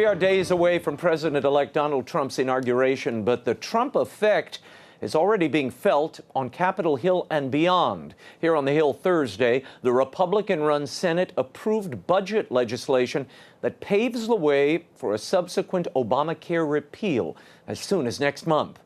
We are days away from President-elect Donald Trump's inauguration, but the Trump effect is already being felt on Capitol Hill and beyond. Here on the Hill Thursday, the Republican-run Senate approved budget legislation that paves the way for a subsequent Obamacare repeal as soon as next month.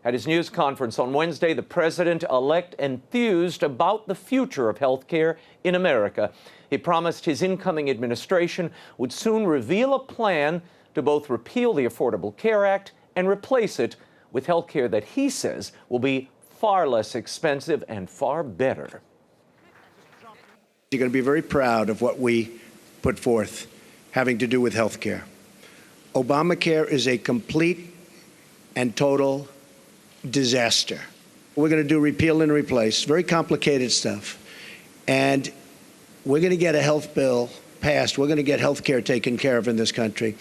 At his news conference on Wednesday, the president-elect enthused about the future of health care in America. He promised his incoming administration would soon reveal a plan to both repeal the Affordable Care Act and replace it with health care that he says will be far less expensive and far better. You're going to be very proud of what we put forth having to do with health care. Obamacare is a complete and total disaster. We're going to do repeal and replace, very complicated stuff. And we're going to get a health bill passed. We're going to get health care taken care of in this country.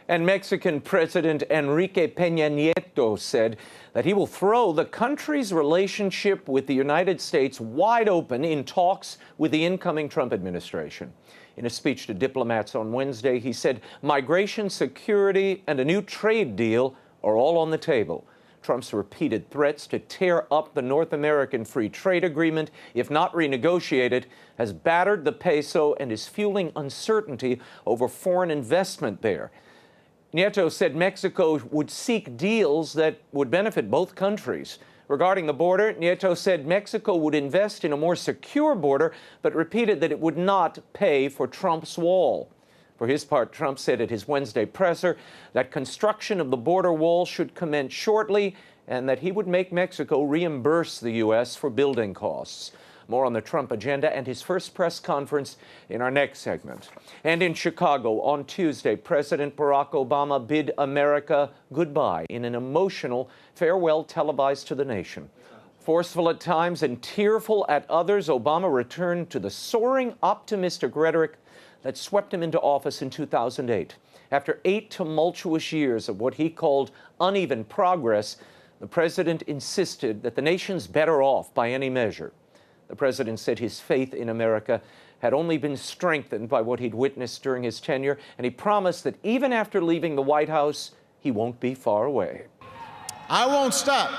And Mexican President Enrique Peña Nieto said that he will throw the country's relationship with the United States wide open in talks with the incoming Trump administration. In a speech to diplomats on Wednesday, he said migration, security, and a new trade deal are all on the table. Trump's repeated threats to tear up the North American Free Trade Agreement, if not renegotiated, has battered the peso and is fueling uncertainty over foreign investment there. Nieto said Mexico would seek deals that would benefit both countries. Regarding the border, Nieto said Mexico would invest in a more secure border, but repeated that it would not pay for Trump's wall. For his part, Trump said at his Wednesday presser that construction of the border wall should commence shortly and that he would make Mexico reimburse the U.S. for building costs. More on the Trump agenda and his first press conference in our next segment. And in Chicago on Tuesday, President Barack Obama bid America goodbye in an emotional farewell televised to the nation. Forceful at times and tearful at others, Obama returned to the soaring, optimistic rhetoric that swept him into office in 2008. After 8 tumultuous years of what he called uneven progress, the president insisted that the nation's better off by any measure. The president said his faith in America had only been strengthened by what he'd witnessed during his tenure, and he promised that even after leaving the White House, he won't be far away. I won't stop.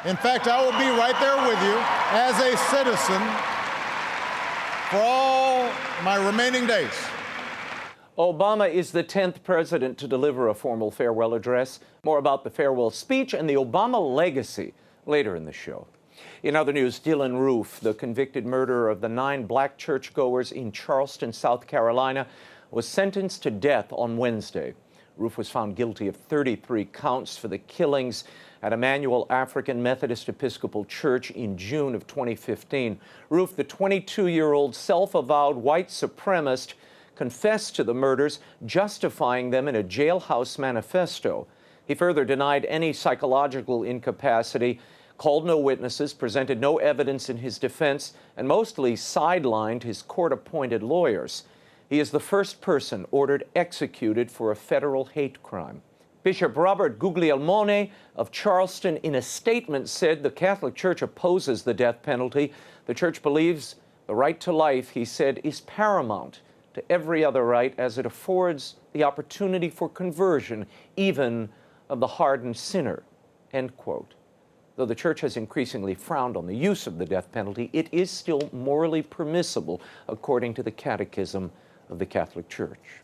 In fact, I will be right there with you as a citizen for all my remaining days. Obama is the 10th president to deliver a formal farewell address. More about the farewell speech and the Obama legacy later in the show. In other news, Dylann Roof, the convicted murderer of the 9 black churchgoers in Charleston, South Carolina, was sentenced to death on Wednesday. Roof was found guilty of 33 counts for the killings at Emmanuel African Methodist Episcopal Church in June of 2015. Roof, the 22-year-old self-avowed white supremacist, confessed to the murders, justifying them in a jailhouse manifesto. He further denied any psychological incapacity, called no witnesses, presented no evidence in his defense, and mostly sidelined his court-appointed lawyers. He is the first person ordered executed for a federal hate crime. Bishop Robert Guglielmone of Charleston, in a statement, said the Catholic Church opposes the death penalty. The Church believes the right to life, he said, is paramount to every other right, as it affords the opportunity for conversion, even of the hardened sinner, end quote. Though the Church has increasingly frowned on the use of the death penalty, it is still morally permissible, according to the Catechism of the Catholic Church.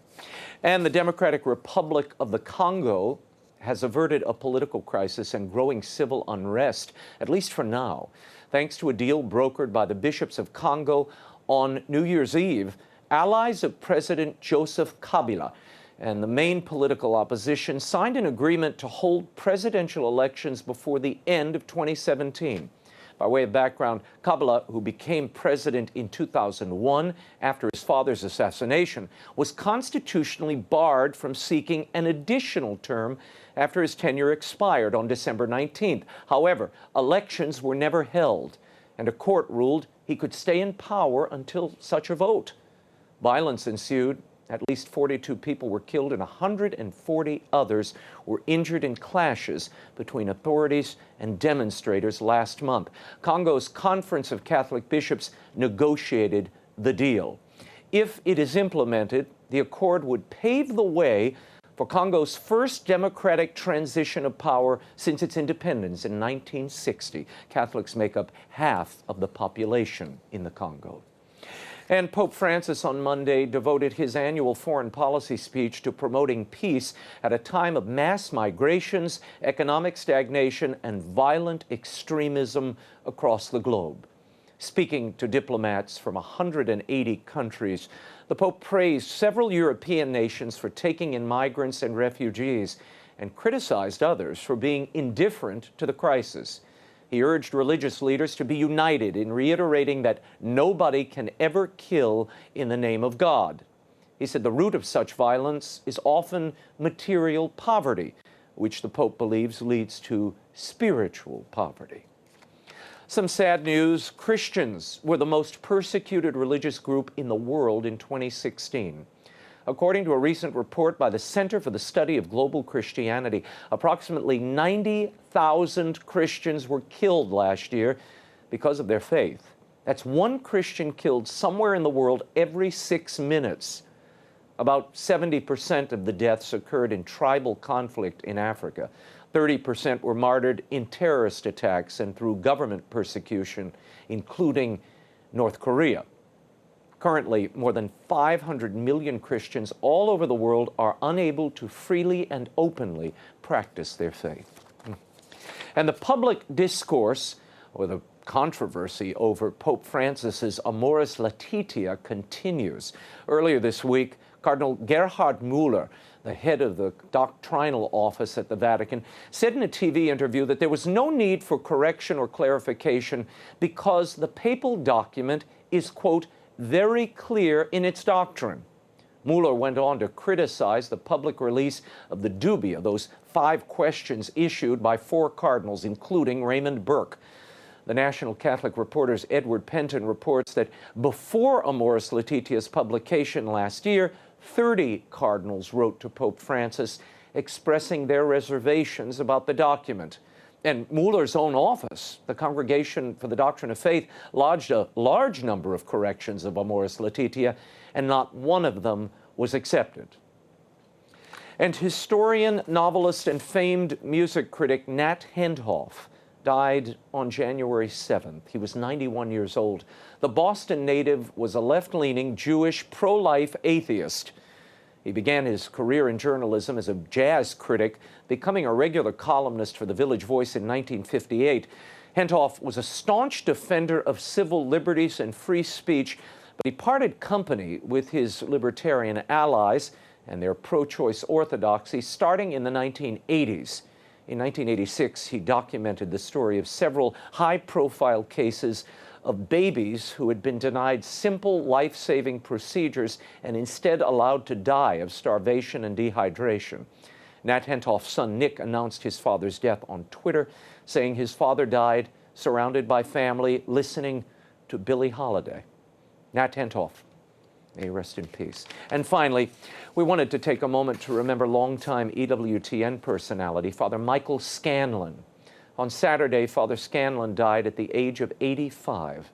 And the Democratic Republic of the Congo has averted a political crisis and growing civil unrest, at least for now, thanks to a deal brokered by the bishops of Congo on New Year's Eve. Allies of President Joseph Kabila and the main political opposition signed an agreement to hold presidential elections before the end of 2017. By way of background, Kabila, who became president in 2001 after his father's assassination, was constitutionally barred from seeking an additional term after his tenure expired on December 19th. However, elections were never held, and a court ruled he could stay in power until such a vote. Violence ensued. At least 42 people were killed and 140 others were injured in clashes between authorities and demonstrators last month. Congo's Conference of Catholic Bishops negotiated the deal. If it is implemented, the accord would pave the way for Congo's first democratic transition of power since its independence in 1960. Catholics make up half of the population in the Congo. And Pope Francis on Monday devoted his annual foreign policy speech to promoting peace at a time of mass migrations, economic stagnation, and violent extremism across the globe. Speaking to diplomats from 180 countries, the Pope praised several European nations for taking in migrants and refugees and criticized others for being indifferent to the crisis. He urged religious leaders to be united in reiterating that nobody can ever kill in the name of God. He said the root of such violence is often material poverty, which the Pope believes leads to spiritual poverty. Some sad news. Christians were the most persecuted religious group in the world in 2016. According to a recent report by the Center for the Study of Global Christianity, approximately 90,000 Christians were killed last year because of their faith. That's one Christian killed somewhere in the world every 6 minutes. About 70% of the deaths occurred in tribal conflict in Africa. 30% were martyred in terrorist attacks and through government persecution, including North Korea. Currently, more than 500 million Christians all over the world are unable to freely and openly practice their faith. And the public discourse, or the controversy over Pope Francis's Amoris Laetitia continues. Earlier this week, Cardinal Gerhard Müller, the head of the doctrinal office at the Vatican, said in a TV interview that there was no need for correction or clarification because the papal document is, quote, very clear in its doctrine. Müller went on to criticize the public release of the dubia, those 5 questions issued by 4 cardinals, including Raymond Burke. The National Catholic Reporter's Edward Penton reports that before Amoris Laetitia's publication last year, 30 cardinals wrote to Pope Francis expressing their reservations about the document. And Müller's own office, the Congregation for the Doctrine of Faith, lodged a large number of corrections of Amoris Laetitia, and not one of them was accepted. And historian, novelist, and famed music critic Nat Hendhoff died on January 7th. He was 91 years old. The Boston native was a left-leaning, Jewish, pro-life atheist. He began his career in journalism as a jazz critic, becoming a regular columnist for the Village Voice in 1958. Hendhoff was a staunch defender of civil liberties and free speech, but he parted company with his libertarian allies and their pro-choice orthodoxy starting in the 1980s. In 1986, he documented the story of several high-profile cases of babies who had been denied simple life-saving procedures and instead allowed to die of starvation and dehydration. Nat Hendhoff's son Nick announced his father's death on Twitter, saying his father died surrounded by family, listening to Billie Holiday. Nat Hendhoff, may he rest in peace. And finally, we wanted to take a moment to remember longtime EWTN personality, Father Michael Scanlon. On Saturday, Father Scanlon died at the age of 85.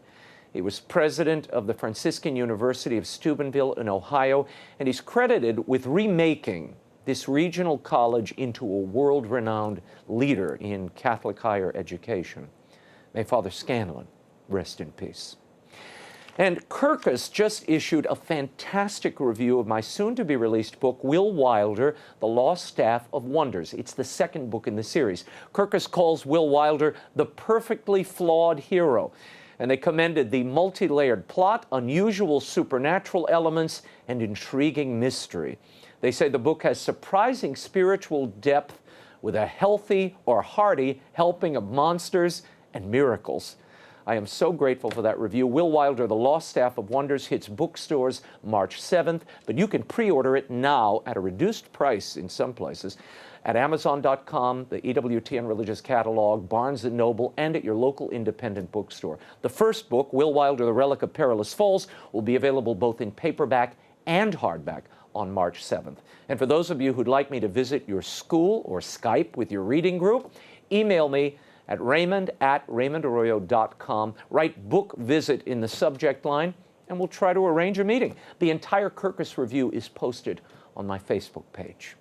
He was president of the Franciscan University of Steubenville in Ohio, and he's credited with remaking this regional college into a world-renowned leader in Catholic higher education. May Father Scanlon rest in peace. And Kirkus just issued a fantastic review of my soon-to-be-released book, Will Wilder, The Lost Staff of Wonders. It's the 2nd book in the series. Kirkus calls Will Wilder the perfectly flawed hero, and they commended the multi-layered plot, unusual supernatural elements, and intriguing mystery. They say the book has surprising spiritual depth with a healthy or hearty helping of monsters and miracles. I am so grateful for that review. Will Wilder, The Lost Staff of Wonders, hits bookstores March 7th, but you can pre-order it now at a reduced price in some places at Amazon.com, the EWTN Religious Catalog, Barnes & Noble, and at your local independent bookstore. The first book, Will Wilder, The Relic of Perilous Falls, will be available both in paperback and hardback on March 7th. And for those of you who'd like me to visit your school or Skype with your reading group, email me at raymond@raymondarroyo.com. Write book visit in the subject line, and we'll try to arrange a meeting. The entire Kirkus Review is posted on my Facebook page.